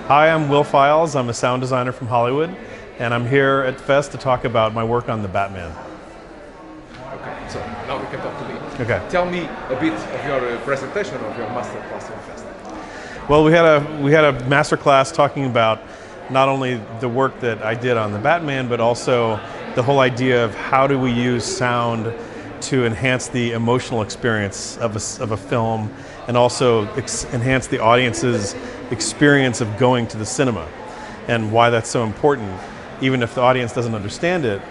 Hi, I'm Will Files. I'm a sound designer from Hollywood, and I'm here at FEST to talk about my work on the Batman. Okay, so now we can talk to me. Okay. Tell me a bit of your presentation of your masterclass in FEST. Well, we had a master class talking about not only the work that I did on the Batman, but also the whole idea of how do we use sound to enhance the emotional experience of a film, and also enhance the audience's experience of going to the cinema, and why that's so important. Even if the audience doesn't understand it,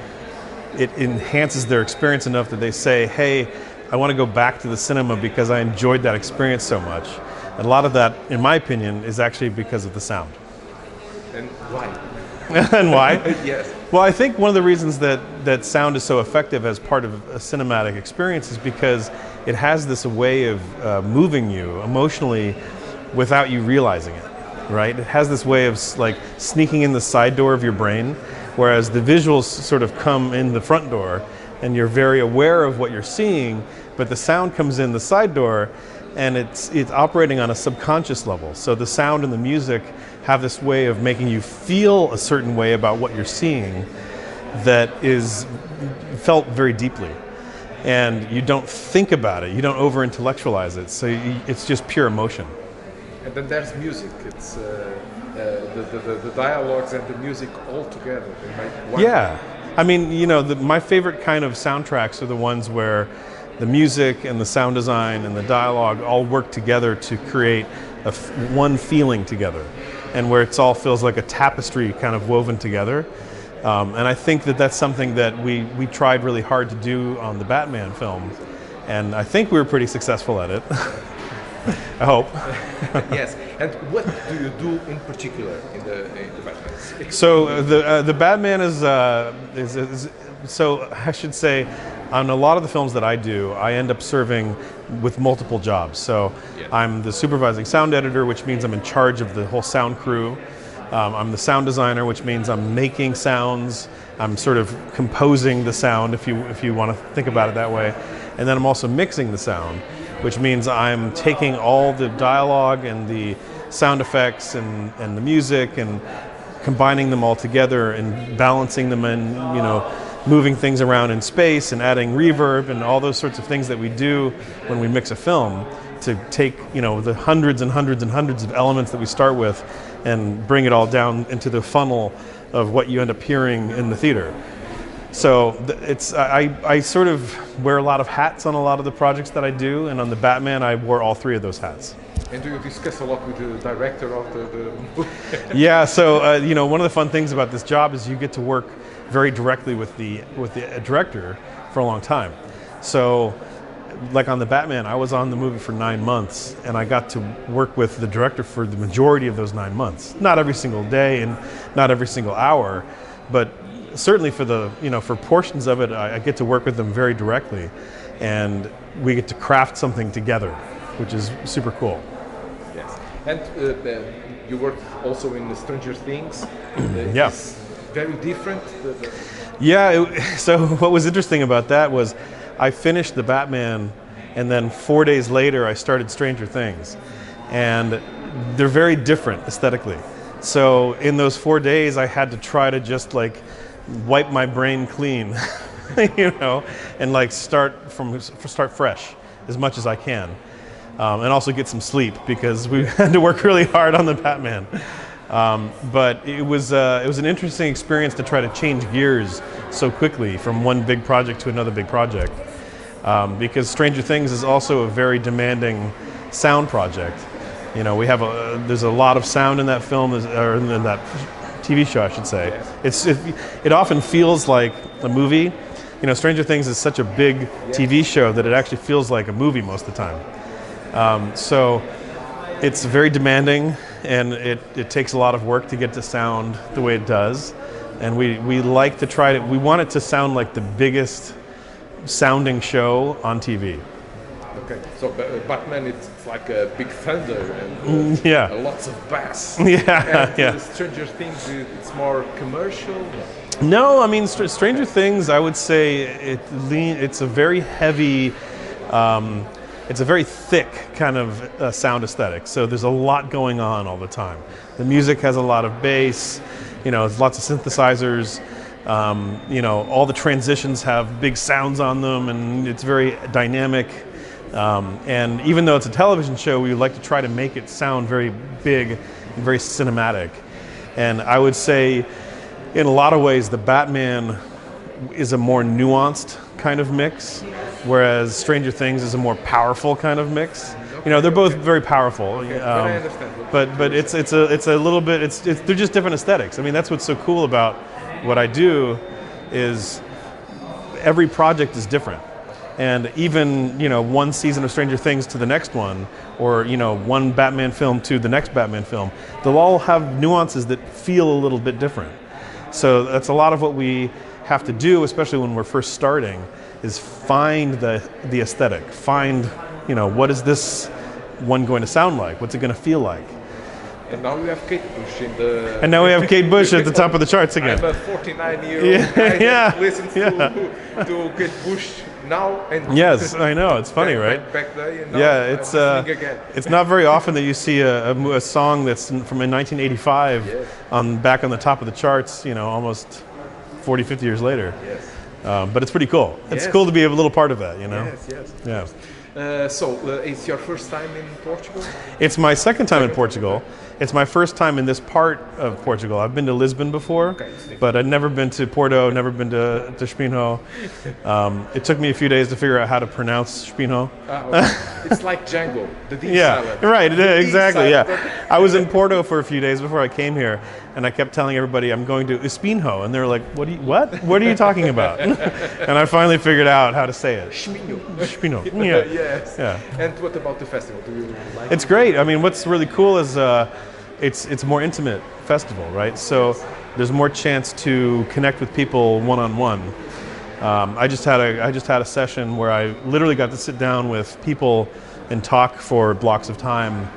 it enhances their experience enough that they say, hey, I want to go back to the cinema because I enjoyed that experience so much. And a lot of that, in my opinion, is actually because of the sound. And why? And why? Yes. Well, I think one of the reasons that sound is so effective as part of a cinematic experience is because it has this way of moving you emotionally without you realizing it, right? It has this way of like sneaking in the side door of your brain, whereas the visuals sort of come in the front door and you're very aware of what you're seeing, but the sound comes in the side door and it's operating on a subconscious level. So the sound and the music have this way of making you feel a certain way about what you're seeing that is felt very deeply. And you don't think about it, you don't over-intellectualize it, so it's just pure emotion. And then there's music. It's the dialogues and the music all together. They make one. Yeah, I mean, you know, my favorite kind of soundtracks are the ones where the music and the sound design and the dialogue all work together to create one feeling together, and where it all feels like a tapestry kind of woven together. And I think that that's something that we tried really hard to do on the Batman film, and I think we were pretty successful at it. I hope. Yes. And what do you do in particular in the Batman? So the Batman is so I should say, on a lot of the films that I do, I end up serving with multiple jobs. So yeah. I'm the supervising sound editor, which means I'm in charge of the whole sound crew. I'm the sound designer, which means I'm making sounds. I'm sort of composing the sound, if you want to think about it that way. And then I'm also mixing the sound, which means I'm taking all the dialogue and the sound effects and the music and combining them all together and balancing them and, you know, moving things around in space and adding reverb and all those sorts of things that we do when we mix a film, to take, you know, the hundreds and hundreds and hundreds of elements that we start with and bring it all down into the funnel of what you end up hearing in the theater. So I sort of wear a lot of hats on a lot of the projects that I do, and on the Batman I wore all three of those hats. And do you discuss a lot with the director of the movie? Yeah, so you know, one of the fun things about this job is you get to work very directly with the director for a long time. So like on the Batman, I was on the movie for 9 months, and I got to work with the director for the majority of those 9 months. Not every single day and not every single hour, but certainly for for portions of it, I get to work with them very directly, and we get to craft something together, which is super cool. Yes, and you worked also in Stranger Things. Yeah. It's very different. Yeah, so what was interesting about that was I finished the Batman, and then 4 days later I started Stranger Things, and they're very different aesthetically. So in those 4 days I had to try to just like wipe my brain clean, you know, and like start fresh as much as I can, and also get some sleep because we had to work really hard on the Batman. But it was an interesting experience to try to change gears so quickly from one big project to another big project, because Stranger Things is also a very demanding sound project. You know, there's a lot of sound in that film, or in that TV show, I should say. It often feels like a movie. You know, Stranger Things is such a big TV show that it actually feels like a movie most of the time. So it's very demanding, and it takes a lot of work to get to sound the way it does. And we like to try to, we want it to sound like the biggest sounding show on TV. Okay, so Batman, it's like a big thunder and yeah, lots of bass. Yeah, and yeah. Stranger Things, it's more commercial. No, I mean Stranger Things, I would say it's a very heavy. it's a very thick kind of sound aesthetic. So there's a lot going on all the time. The music has a lot of bass, there's lots of synthesizers. All the transitions have big sounds on them, and it's very dynamic. And even though it's a television show, we like to try to make it sound very big and very cinematic. And I would say, in a lot of ways, the Batman is a more nuanced kind of mix, whereas Stranger Things is a more powerful kind of mix. They're both very powerful. I understand. But it's a little bit. They're just different aesthetics. I mean, that's what's so cool about what I do, is every project is different. And even one season of Stranger Things to the next one, or one Batman film to the next Batman film, they'll all have nuances that feel a little bit different. So that's a lot of what we have to do, especially when we're first starting, is find the aesthetic. Find what is this one going to sound like? What's it going to feel like? And now we have Kate Bush in the. And now we have Kate Bush at the top of the charts again. I'm a 49-year-old guy that listens to Kate Bush now. And yes, I know. It's funny, right? Back there, it's not very often that you see a song that's from 1985 back on the top of the charts. Almost 40, 50 years later. Yes. But it's pretty cool. It's cool to be a little part of that. Yes. Yeah. So it's your first time in Portugal? It's my second time in Portugal. It's my first time in this part of Portugal. I've been to Lisbon before, but I'd never been to Porto, never been to Espinho. It took me a few days to figure out how to pronounce Espinho. It's like Django, the D silent. Right, exactly, I was in Porto for a few days before I came here, and I kept telling everybody I'm going to Espinho, and they were like, what? What are you talking about? And I finally figured out how to say it. Espinho. Yeah. Yes. Yeah. And what about the festival? Do you like It's great. I mean, what's really cool is it's a more intimate festival, right? So there's more chance to connect with people one-on-one. I just had a session where I literally got to sit down with people and talk for blocks of time,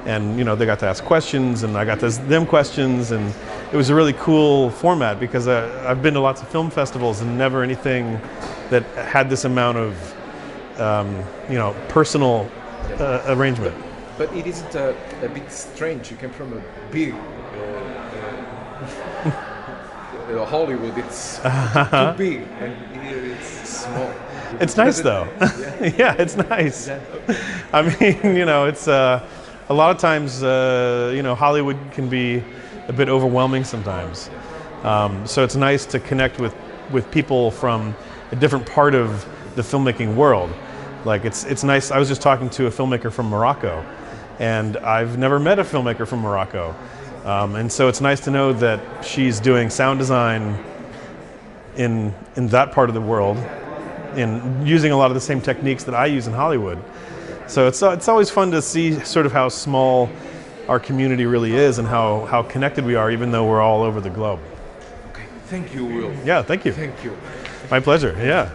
and they got to ask questions, and I got to ask them questions, and it was a really cool format because I've been to lots of film festivals and never anything that had this amount of personal arrangement. But it isn't a bit strange. You came from a big Hollywood. It's too big, and here it's small. It's nice though. Yeah, it's nice. I mean, it's a lot of times, Hollywood can be a bit overwhelming sometimes. So it's nice to connect with people from a different part of the filmmaking world. Like it's nice. I was just talking to a filmmaker from Morocco, and I've never met a filmmaker from Morocco, and so it's nice to know that she's doing sound design in that part of the world, and using a lot of the same techniques that I use in Hollywood. So it's always fun to see sort of how small our community really is and how connected we are, even though we're all over the globe. Okay, thank you, Will. Yeah, thank you. Thank you. My pleasure. Yeah.